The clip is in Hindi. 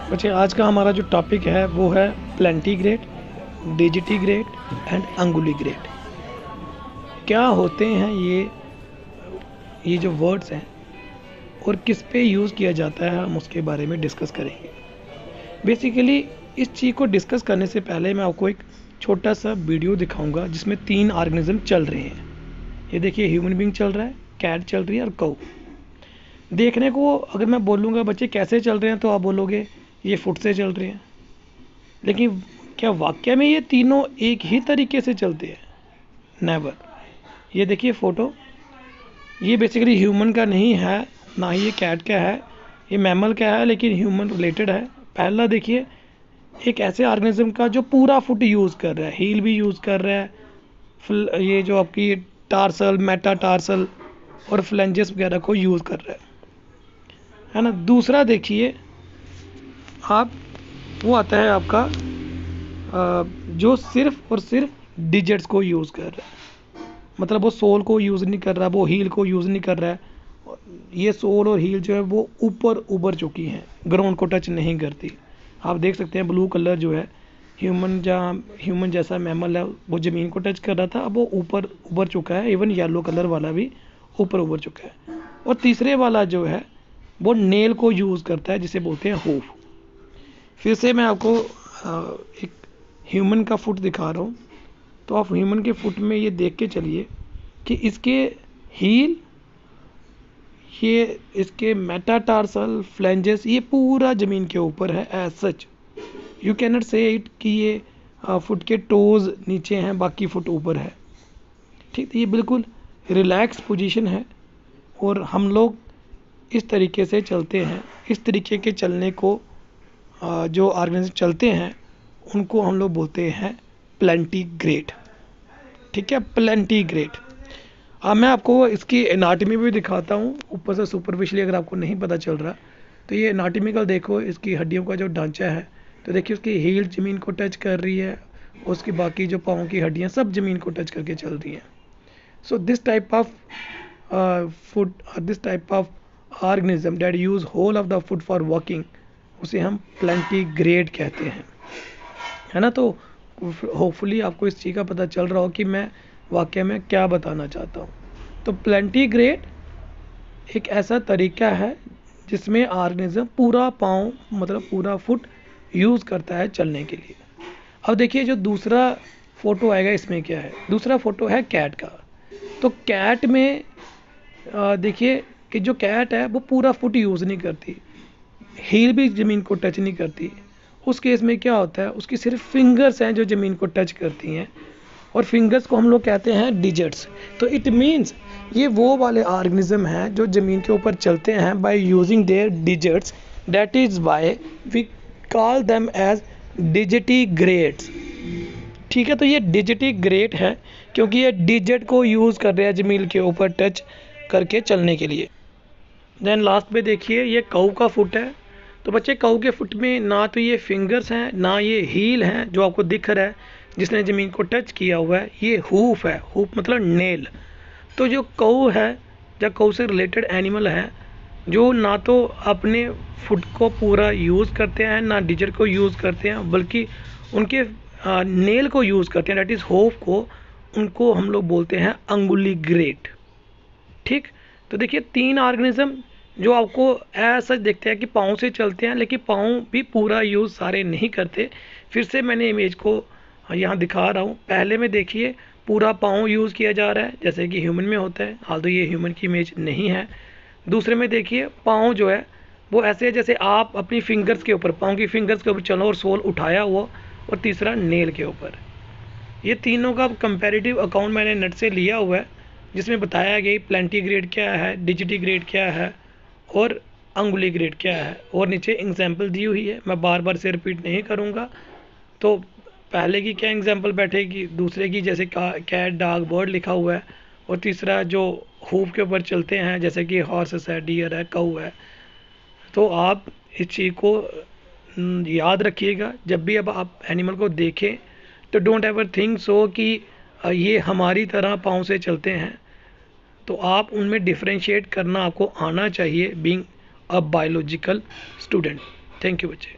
बच्चे आज का हमारा जो टॉपिक है वो है प्लेंटीग्रेड, डिजिटीग्रेड एंड अंगुलीग्रेड। क्या होते हैं ये जो वर्ड्स हैं और किस पे यूज़ किया जाता है, हम उसके बारे में डिस्कस करेंगे। बेसिकली इस चीज़ को डिस्कस करने से पहले मैं आपको एक छोटा सा वीडियो दिखाऊंगा जिसमें 3 ऑर्गेनिज्म चल रहे हैं। ये देखिए, ह्यूमन बीइंग चल रहा है, कैट चल रही है और कऊ। देखने को अगर मैं बोलूँगा बच्चे कैसे चल रहे हैं तो आप बोलोगे ये फुट से चल रहे हैं, लेकिन क्या वाकई में ये तीनों एक ही तरीके से चलते हैं? नेवर। ये देखिए फ़ोटो, ये बेसिकली ह्यूमन का नहीं है, ना ही ये कैट का है, ये मैमल का है लेकिन ह्यूमन रिलेटेड है। पहला देखिए, एक ऐसे ऑर्गेनिज्म का जो पूरा फुट यूज़ कर रहा है, हील भी यूज़ कर रहा है, ये जो आपकी टार्सल, मेटाटार्सल और फ्लेंजेस वगैरह को यूज़ कर रहा है ना। दूसरा देखिए आप, वो आता है आपका जो सिर्फ और सिर्फ डिजिट्स को यूज़ कर रहा है, मतलब वो सोल को यूज़ नहीं कर रहा, वो हील को यूज़ नहीं कर रहा है। ये सोल और हील जो है वो ऊपर उभर चुकी हैं, ग्राउंड को टच नहीं करती। आप देख सकते हैं ब्लू कलर जो है, ह्यूमन जैसा मैमल है वो ज़मीन को टच कर रहा था, अब वो ऊपर उभर चुका है। इवन येलो कलर वाला भी ऊपर उभर चुका है। और तीसरे वाला जो है वो नेल को यूज़ करता है, जिसे बोलते हैं हूफ। फिर से मैं आपको एक ह्यूमन का फुट दिखा रहा हूँ, तो आप ह्यूमन के फुट में ये देख के चलिए कि इसके हील, ये इसके मेटाटार्सल, फ्लेंजेस, ये पूरा ज़मीन के ऊपर है। As such you cannot say it कि ये फुट के टोज़ नीचे हैं, बाकी फुट ऊपर है। ठीक, तो ये बिल्कुल रिलैक्स पोजीशन है और हम लोग इस तरीके से चलते हैं। इस तरीके के चलने को जो ऑर्गेनिज्म चलते हैं उनको हम लोग बोलते हैं प्लेंटीग्रेड। ठीक है, प्लेंटीग्रेड। अब मैं आपको इसकी एनाटॉमी भी दिखाता हूँ ऊपर से सुपरफिशियली, अगर आपको नहीं पता चल रहा तो ये एनाटॉमिकल देखो, इसकी हड्डियों का जो ढांचा है, तो देखिए उसकी हील ज़मीन को टच कर रही है, उसकी बाकी जो पाँव की हड्डियाँ सब ज़मीन को टच करके चल रही हैं। So this type of foot, this type of organism that use whole of the foot for walking, उसे हम प्लेंटीग्रेड कहते हैं, है ना। तो होपफुली आपको इस चीज़ का पता चल रहा हो कि मैं वाकई में क्या बताना चाहता हूँ। तो प्लेंटीग्रेड एक ऐसा तरीका है जिसमें ऑर्गेनिज्म पूरा पाँव, मतलब पूरा फुट यूज़ करता है चलने के लिए। अब देखिए जो दूसरा फ़ोटो आएगा, इसमें क्या है, दूसरा फ़ोटो है कैट का। तो कैट में देखिए कि जो कैट है वो पूरा फुट यूज़ नहीं करती, हील भी ज़मीन को टच नहीं करती। उस केस में क्या होता है, उसकी सिर्फ फिंगर्स हैं जो ज़मीन को टच करती हैं, और फिंगर्स को हम लोग कहते हैं डिजिट्स। तो इट मीन्स ये वो वाले ऑर्गेनिज्म हैं जो ज़मीन के ऊपर चलते हैं by using their digits, that is why we call them as digitigrades. ठीक है, तो ये डिजिटीग्रेड है क्योंकि ये डिजिट को यूज़ कर रहे हैं ज़मीन के ऊपर टच करके चलने के लिए। देन लास्ट में देखिए ये कऊ का फुट है। तो बच्चे कऊ के फुट में ना तो ये फिंगर्स हैं, ना ये हील हैं जो आपको दिख रहा है जिसने ज़मीन को टच किया हुआ है, ये हूफ है। हूफ मतलब नेल। तो जो कऊ है, या कऊ से रिलेटेड एनिमल है, जो ना तो अपने फुट को पूरा यूज़ करते हैं, ना डिजिट को यूज़ करते हैं, बल्कि उनके नेल को यूज़ करते हैं, दैट इज़ हूफ को। उनको हम लोग बोलते हैं अंगुलीग्रेड। ठीक, तो देखिए 3 ऑर्गेनिज्म जो आपको ऐसा दिखते हैं कि पाँव से चलते हैं, लेकिन पाँव भी पूरा यूज़ सारे नहीं करते। फिर से मैंने इमेज को यहाँ दिखा रहा हूँ। पहले में देखिए पूरा पाँव यूज़ किया जा रहा है जैसे कि ह्यूमन में होता है, हाल तो ये ह्यूमन की इमेज नहीं है। दूसरे में देखिए पाँव जो है वो ऐसे है जैसे आप अपनी फिंगर्स के ऊपर, पाँव की फिंगर्स के ऊपर चलो और सोल उठाया हुआ, और तीसरा नेल के ऊपर। ये तीनों का कंपैरेटिव अकाउंट मैंने नेट से लिया हुआ है, जिसमें बताया गया प्लेंटीग्रेड क्या है, डिजिटीग्रेड क्या है और अंगुलीग्रेड क्या है, और नीचे एग्जाम्पल दी हुई है। मैं बार बार से रिपीट नहीं करूँगा। तो पहले की क्या एग्जाम्पल बैठेगी, दूसरे की जैसे कैट, डॉग, बर्ड लिखा हुआ है, और तीसरा जो हूफ के ऊपर चलते हैं जैसे कि हॉर्सेस है, डियर है, काऊ है। तो आप इस चीज़ को याद रखिएगा, जब भी अब आप एनिमल को देखें तो डोंट एवर थिंक सो कि ये हमारी तरह पाँव से चलते हैं। तो आप उनमें डिफरेंशिएट करना आपको आना चाहिए, being a biological student. Thank you बच्चे।